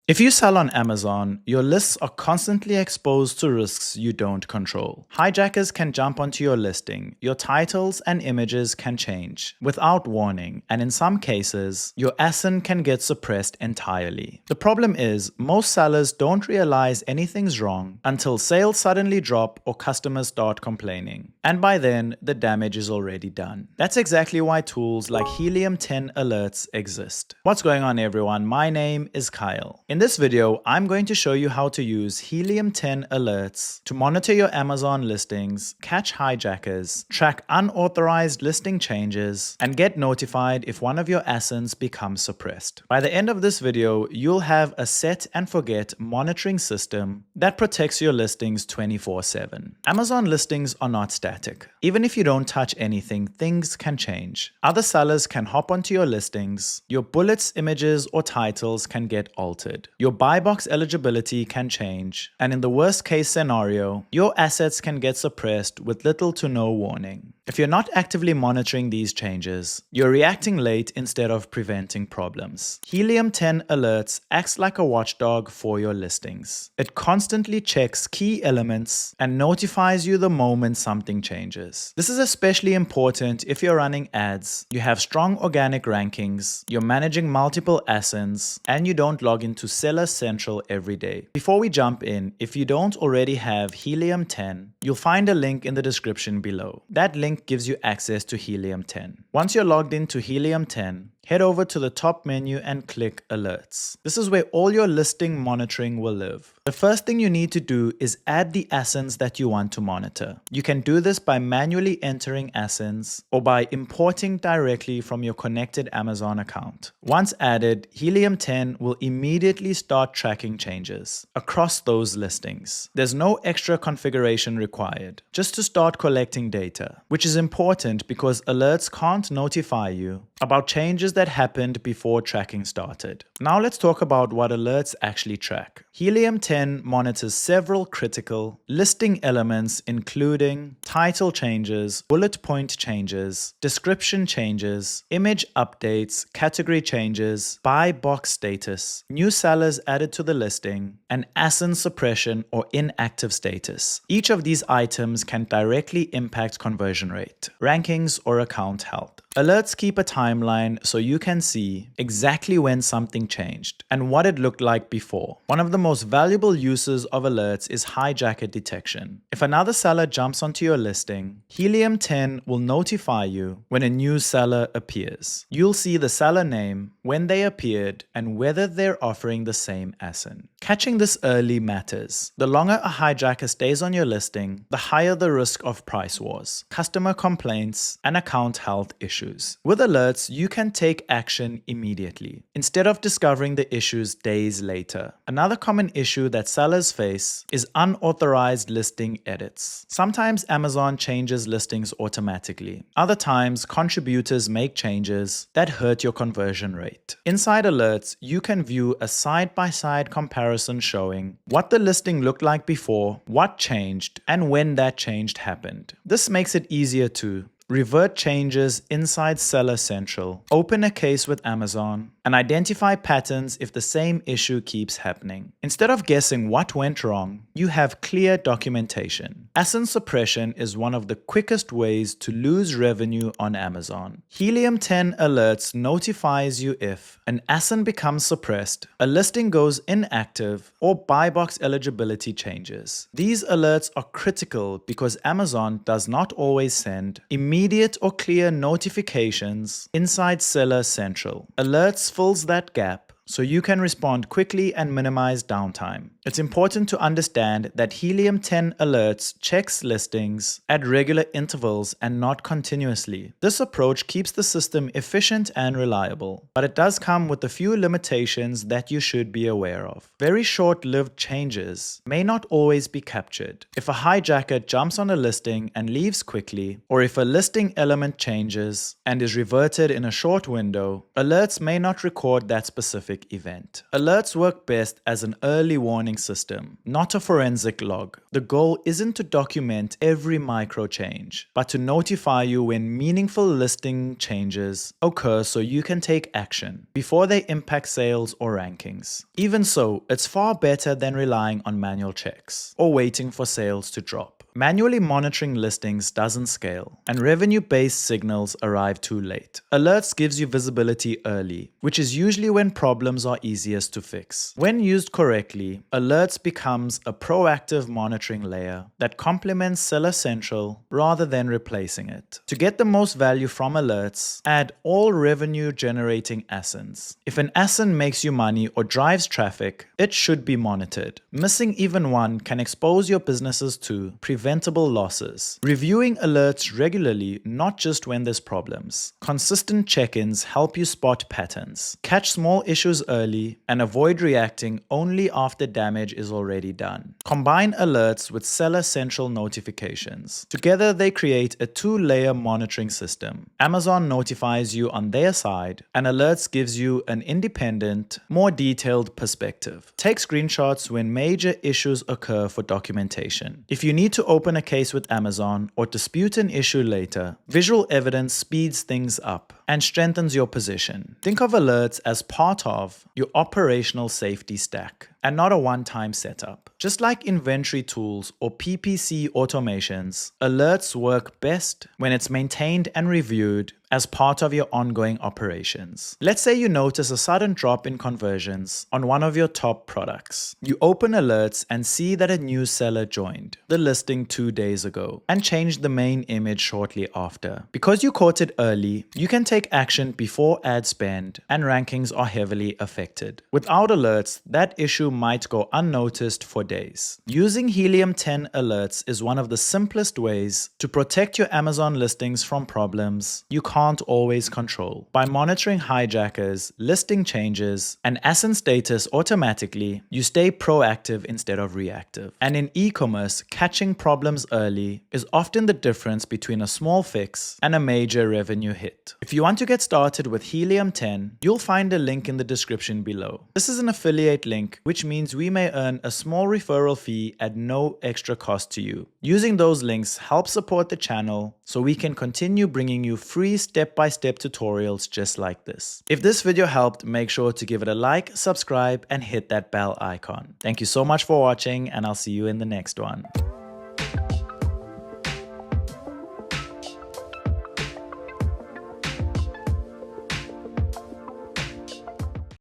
If you sell on Amazon, your lists are constantly exposed to risks you don't control. Hijackers can jump onto your listing, your titles and images can change without warning, and in some cases, your ASIN can get suppressed entirely. The problem is, most sellers don't realize anything's wrong until sales suddenly drop or customers start complaining. And by then, the damage is already done. That's exactly why tools like Helium 10 alerts exist. What's going on, everyone? My name is Kyle. In this video, I'm going to show you how to use Helium 10 alerts to monitor your Amazon listings, catch hijackers, track unauthorized listing changes, and get notified if one of your ASINs becomes suppressed. By the end of this video, you'll have a set and forget monitoring system that protects your listings 24/7. Amazon listings are not static. Even if you don't touch anything, things can change. Other sellers can hop onto your listings, your bullets, images, or titles can get altered. Your buy box eligibility can change, and in the worst case scenario, your assets can get suppressed with little to no warning. If you're not actively monitoring these changes, you're reacting late instead of preventing problems. Helium 10 alerts acts like a watchdog for your listings. It constantly checks key elements and notifies you the moment something changes. This is especially important if you're running ads, you have strong organic rankings, you're managing multiple ASINs, and you don't log into Seller Central every day. Before we jump in, if you don't already have Helium 10, you'll find a link in the description below. That link gives you access to Helium 10. Once you're logged into Helium 10, head over to the top menu and click Alerts. This is where all your listing monitoring will live. The first thing you need to do is add the ASINs that you want to monitor. You can do this by manually entering ASINs or by importing directly from your connected Amazon account. Once added, Helium 10 will immediately start tracking changes across those listings. There's no extra configuration required, just to start collecting data, which is important because alerts can't notify you about changes that happened before tracking started. Now let's talk about what alerts actually track. Helium 10 monitors several critical listing elements including title changes, bullet point changes, description changes, image updates, category changes, buy box status, new sellers added to the listing, and ASIN suppression or inactive status. Each of these items can directly impact conversion rate, rankings, or account health. Alerts keep a timeline so you can see exactly when something changed and what it looked like before. One of the most valuable uses of alerts is hijacker detection. If another seller jumps onto your listing, Helium 10 will notify you when a new seller appears. You'll see the seller name, when they appeared, and whether they're offering the same ASIN. Catching this early matters. The longer a hijacker stays on your listing, the higher the risk of price wars, customer complaints, and account health issues. With alerts, you can take action immediately, instead of discovering the issues days later. Another common issue that sellers face is unauthorized listing edits. Sometimes Amazon changes listings automatically. Other times, contributors make changes that hurt your conversion rate. Inside alerts, you can view a side-by-side comparison showing what the listing looked like before, what changed, and when that change happened. This makes it easier to revert changes inside Seller Central, open a case with Amazon, and identify patterns if the same issue keeps happening. Instead of guessing what went wrong, you have clear documentation. ASIN suppression is one of the quickest ways to lose revenue on Amazon. Helium 10 alerts notifies you if an ASIN becomes suppressed, a listing goes inactive, or buy box eligibility changes. These alerts are critical because Amazon does not always send immediate or clear notifications inside Seller Central. Alerts fills that gap so you can respond quickly and minimize downtime. It's important to understand that Helium 10 alerts checks listings at regular intervals and not continuously. This approach keeps the system efficient and reliable, but it does come with a few limitations that you should be aware of. Very short-lived changes may not always be captured. If a hijacker jumps on a listing and leaves quickly, or if a listing element changes and is reverted in a short window, alerts may not record that specific event. Alerts work best as an early warning warning system, not a forensic log. The goal isn't to document every micro change, but to notify you when meaningful listing changes occur so you can take action before they impact sales or rankings. Even so, it's far better than relying on manual checks or waiting for sales to drop. Manually monitoring listings doesn't scale, and revenue-based signals arrive too late. Alerts gives you visibility early, which is usually when problems are easiest to fix. When used correctly, alerts becomes a proactive monitoring layer that complements Seller Central rather than replacing it. To get the most value from alerts, add all revenue-generating ASINs. If an ASIN makes you money or drives traffic, it should be monitored. Missing even one can expose your businesses to preventable losses. Reviewing alerts regularly, not just when there's problems. Consistent check-ins help you spot patterns, catch small issues early, and avoid reacting only after damage is already done. Combine alerts with Seller Central notifications. Together they create a two-layer monitoring system. Amazon notifies you on their side, and alerts gives you an independent, more detailed perspective. Take screenshots when major issues occur for documentation. If you need to open a case with Amazon or dispute an issue later, visual evidence speeds things up and strengthens your position. Think of alerts as part of your operational safety stack and not a one-time setup. Just like inventory tools or PPC automations, alerts work best when it's maintained and reviewed as part of your ongoing operations. Let's say you notice a sudden drop in conversions on one of your top products. You open alerts and see that a new seller joined the listing 2 days ago and changed the main image shortly after. Because you caught it early, you can take action before ad spend and rankings are heavily affected. Without alerts, that issue might go unnoticed for days. Using Helium 10 alerts is one of the simplest ways to protect your Amazon listings from problems you can't always control. By monitoring hijackers, listing changes, and ASIN status automatically, you stay proactive instead of reactive. And in e-commerce, catching problems early is often the difference between a small fix and a major revenue hit. If you want to get started with Helium 10, you'll find a link in the description below. This is an affiliate link, which means we may earn a small referral fee at no extra cost to you. Using those links helps support the channel so we can continue bringing you free step-by-step tutorials just like this. If this video helped, make sure to give it a like, subscribe, and hit that bell icon. Thank you so much for watching, and I'll see you in the next one.